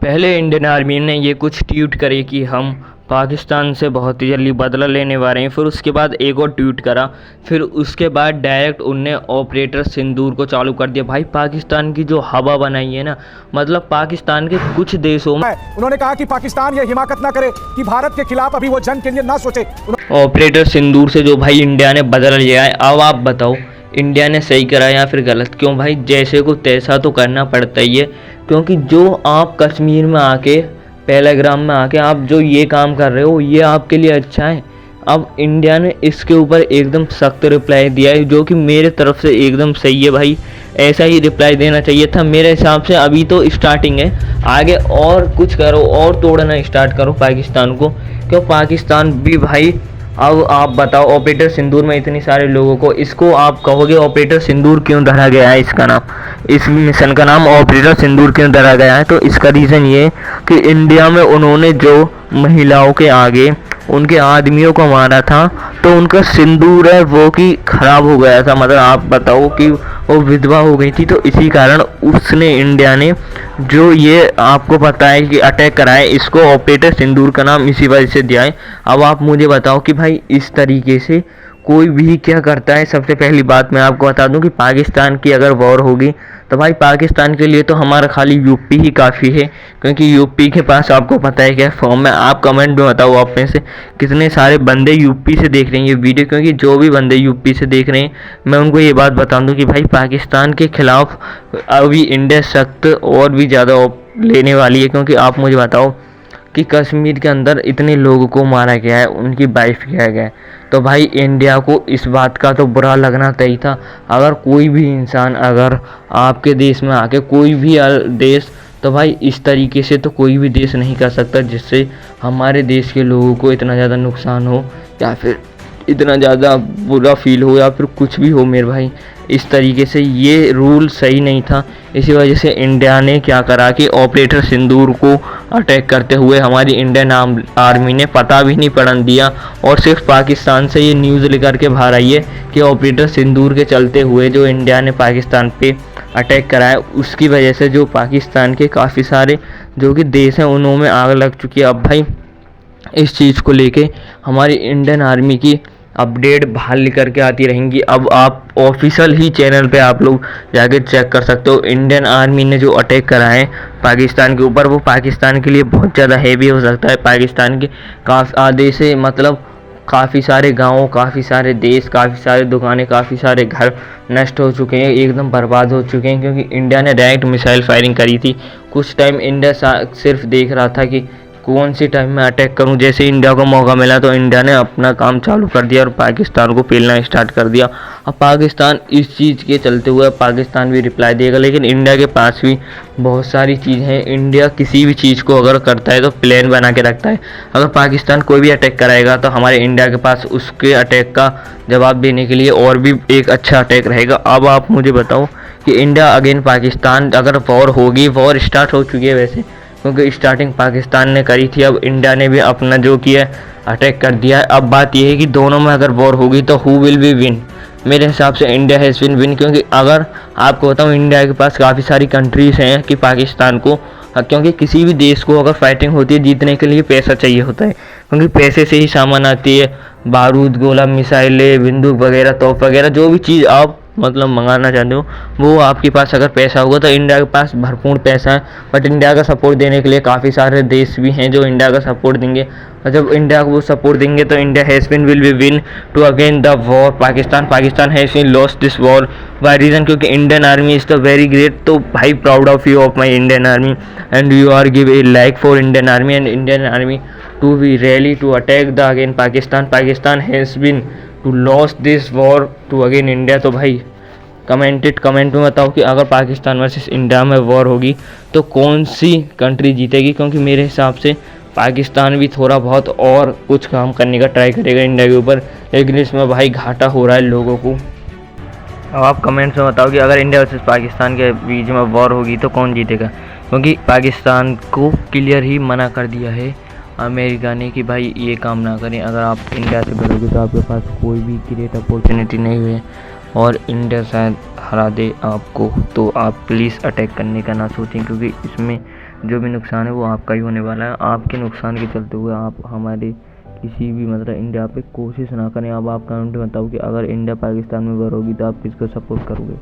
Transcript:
पहले Indian army ने ये कुछ ट्वीट करे कि हम पाकिस्तान से बहुत ही जल्दी बदला लेने वाले हैं। फिर उसके बाद एक और ट्वीट करा। फिर उसके बाद डायरेक्ट उनने ऑपरेटर सिंदूर को चालू कर दिया। भाई पाकिस्तान की जो हवा बनाई है ना, मतलब पाकिस्तान के कुछ देशों में उन्होंने कहा कि पाकिस्तान ये हिमाकत ना करे कि भारत के खिलाफ अभी वो जंग के लिए ना सोचे। ऑपरेटर सिंदूर से जो भाई इंडिया ने बदला लिया है, अब आप बताओ इंडिया ने सही करा या फिर गलत? क्यों भाई, जैसे को तैसा तो करना पड़ता ही है, क्योंकि जो आप कश्मीर में आके पहलगाम में आके आप जो ये काम कर रहे हो ये आपके लिए अच्छा है। अब इंडिया ने इसके ऊपर एकदम सख्त रिप्लाई दिया है, जो कि मेरे तरफ से एकदम सही है। भाई ऐसा ही रिप्लाई देना चाहिए था मेरे हिसाब से। अभी तो स्टार्टिंग है, आगे और कुछ करो और तोड़ना स्टार्ट करो पाकिस्तान को। क्यों पाकिस्तान भी भाई, अब आप बताओ ऑपरेटर सिंदूर में इतने सारे लोगों को, इसको आप कहोगे ऑपरेटर सिंदूर क्यों धरा गया है? इसका नाम, इस मिशन का नाम ऑपरेटर सिंदूर क्यों धरा गया है? तो इसका रीज़न ये कि इंडिया में उन्होंने जो महिलाओं के आगे उनके आदमियों को मारा था, तो उनका सिंदूर है वो कि खराब हो गया था। मतलब आप बताओ कि वो विधवा हो गई थी, तो इसी कारण उसने इंडिया ने जो ये आपको पता है कि अटैक कराए, इसको ऑपरेटर सिंदूर का नाम इसी वजह से दिया है। अब आप मुझे बताओ कि भाई इस तरीके से कोई भी क्या करता है? सबसे पहली बात मैं आपको बता दूं कि पाकिस्तान की अगर वॉर होगी तो भाई पाकिस्तान के लिए तो हमारा खाली यूपी ही काफ़ी है, क्योंकि यूपी के पास आपको पता है क्या फॉर्म है। आप कमेंट में बताओ आप में से कितने सारे बंदे यूपी से देख रहे हैं ये वीडियो, क्योंकि जो भी बंदे यूपी से देख रहे हैं मैं उनको ये बात बता दूं कि भाई पाकिस्तान के खिलाफ अभी इंडिया सख्त और भी ज़्यादा लेने वाली है। क्योंकि आप मुझे बताओ कि कश्मीर के अंदर इतने लोगों को मारा गया है, उनकी वाइफ किया गया है, तो भाई इंडिया को इस बात का तो बुरा लगना तय था। अगर कोई भी इंसान अगर आपके देश में आके कोई भी देश, तो भाई इस तरीके से तो कोई भी देश नहीं कर सकता जिससे हमारे देश के लोगों को इतना ज़्यादा नुकसान हो या फिर इतना ज़्यादा बुरा फील हो या फिर कुछ भी हो। मेरे भाई इस तरीके से ये रूल सही नहीं था। इसी वजह से इंडिया ने क्या करा कि ऑपरेटर सिंदूर को अटैक करते हुए हमारी इंडियन आर्मी ने पता भी नहीं पड़न दिया, और सिर्फ पाकिस्तान से ये न्यूज़ लेकर के बाहर आई है कि ऑपरेटर सिंदूर के चलते हुए जो इंडिया ने पाकिस्तान पे अटैक कराया, उसकी वजह से जो पाकिस्तान के काफ़ी सारे जो कि देश हैं उनमें आग लग चुकी है। अब भाई इस चीज़ को लेके हमारी इंडियन आर्मी की अपडेट बाहर लेकर के आती रहेंगी। अब आप ऑफिशियल ही चैनल पे आप लोग जाके चेक कर सकते हो इंडियन आर्मी ने जो अटैक करा है पाकिस्तान के ऊपर, वो पाकिस्तान के लिए बहुत ज़्यादा हैवी हो सकता है। पाकिस्तान के काफ़ी आधे से मतलब काफ़ी सारे गाँव, काफ़ी सारे देश, काफ़ी सारे दुकानें, काफ़ी सारे घर नष्ट हो चुके हैं, एकदम बर्बाद हो चुके हैं, क्योंकि इंडिया ने डायरेक्ट मिसाइल फायरिंग करी थी। कुछ टाइम इंडिया सिर्फ देख रहा था कि कौन सी टाइम में अटैक करूं। जैसे इंडिया को मौका मिला तो इंडिया ने अपना काम चालू कर दिया और पाकिस्तान को पेलना स्टार्ट कर दिया। अब पाकिस्तान इस चीज़ के चलते हुए पाकिस्तान भी रिप्लाई देगा, लेकिन इंडिया के पास भी बहुत सारी चीज़ हैं। इंडिया किसी भी चीज़ को अगर करता है तो प्लान बना के रखता है। अगर पाकिस्तान कोई भी अटैक कराएगा तो हमारे इंडिया के पास उसके अटैक का जवाब देने के लिए और भी एक अच्छा अटैक रहेगा। अब आप मुझे बताओ कि इंडिया अगेन पाकिस्तान अगर वॉर होगी, वॉर स्टार्ट हो चुकी है वैसे, क्योंकि स्टार्टिंग पाकिस्तान ने करी थी, अब इंडिया ने भी अपना जो किया अटैक कर दिया है। अब बात यह है कि दोनों में अगर वॉर होगी तो हु विल बी विन? मेरे हिसाब से इंडिया हैज़ बीन विन, क्योंकि अगर आपको बताऊँ इंडिया के पास काफ़ी सारी कंट्रीज़ हैं कि पाकिस्तान को, क्योंकि किसी भी देश को अगर फाइटिंग होती है जीतने के लिए पैसा चाहिए होता है, क्योंकि पैसे से ही सामान आती है, बारूद, गोला, मिसाइलें, बंदूक वगैरह, तोप वगैरह, जो भी चीज़ आप मतलब मंगाना चाहते हो वो आपके पास अगर पैसा होगा। तो इंडिया के पास भरपूर पैसा है, बट इंडिया का सपोर्ट देने के लिए काफ़ी सारे देश भी हैं जो इंडिया का सपोर्ट देंगे, और जब इंडिया को वो सपोर्ट देंगे तो India has been will be win to again the war Pakistan has been lost this war by reason क्योंकि Indian army is the very great. तो भाई proud of you of my Indian army and you are give a like for Indian army and Indian army to be rally to attack the again Pakistan has been to loss this war to again India. तो भाई comment में बताओ कि अगर Pakistan versus India में war होगी तो कौन सी कंट्री जीतेगी, क्योंकि मेरे हिसाब से पाकिस्तान भी थोड़ा बहुत और कुछ काम करने का ट्राई करेगा इंडिया के ऊपर, लेकिन इसमें भाई घाटा हो रहा है लोगों को। अब आप कमेंट्स में बताओ कि अगर इंडिया वर्सेस पाकिस्तान के बीच में वॉर होगी तो कौन जीतेगा, क्योंकि पाकिस्तान को क्लियर ही मना कर दिया है अमेरिका ने कि भाई ये काम ना करें। अगर आप इंडिया से भिड़ोगे तो आपके पास कोई भी ग्रेट अपॉर्चुनिटी नहीं है और इंडिया शायद हरा दे आपको, तो आप प्लीज़ अटैक करने का ना सोचें, क्योंकि इसमें जो भी नुकसान है वो आपका ही होने वाला है। आपके नुकसान के चलते हुए आप हमारे किसी भी मतलब इंडिया पे कोशिश ना करें। अब आप कमेंट में बताओ कि अगर इंडिया पाकिस्तान में वॉर होगी तो आप किसको सपोर्ट करोगे।